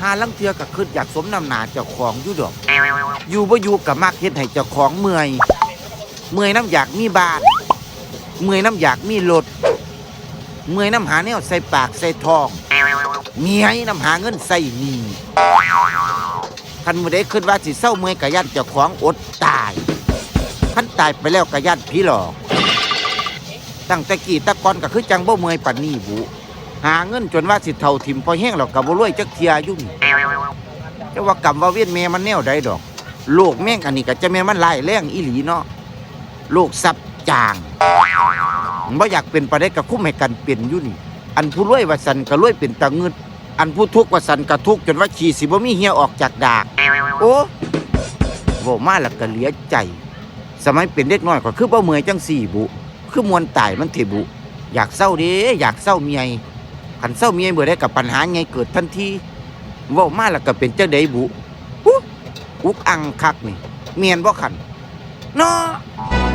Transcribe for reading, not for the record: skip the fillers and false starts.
หาลังเทือก็คิดอยากสมน้ำหน้าเจ้าของอยู่ดอกอยู่บ่อยู่ก็มักเฮ็ดให้เจ้าของเมื่อยน้ำอยากมีบ้านเมื่อยน้ำอยากมีรถเมื่อยน้ำหาแนวใส่ปากใส่ท้องเมียน้ำหาเงินใส่หนี้คันมื้อใดคิดว่าสิเศร้าเมื่อยก็ย่านเจ้าของอดตายคันตายไปแล้วก็ย่านผีหลอกตั้งแต่กี้ตะก่อนก็คือจังบ่เมื่อยปานนี้บุหาเงินจนว่าสิเฒ่าถิ่มพอแห้งแล้วก็บ่รวยจักเที่ยอยู่นี่แต่ว่ากรรมว่าเวียนแม่มันแนวใดดอกโลกแม่งอันนี้ก็จะแม่มันร้ายแรงอีหลีเนาะโลกซับจางบ่อยากเป็นประเด็กก็คุ้มให้กันเป็นอยู่นี่อันผู้รวยว่าสันก็รวยเป็นตะงึดอันผู้ทุกข์ว่าสันก็ทุกข์จนว่าขี้สิบ่มีเหี่ยออกจากดากโอ้เว้ามาแล้วก็เหลียใจสมัยเป็นเด็กน้อยก็คือบ่เมื่อยจังซี่บุคือมวนตายมันเถบุอยากเศร้าเด้อยากเศร้าเมียคันเศร้าเมียเมื่อใดกับปัญหาไงเกิดทันทีเว้ามาแล้วก็เป็นจังได๋บุอุกอังคักนี่เมียนบ่คันเนาะ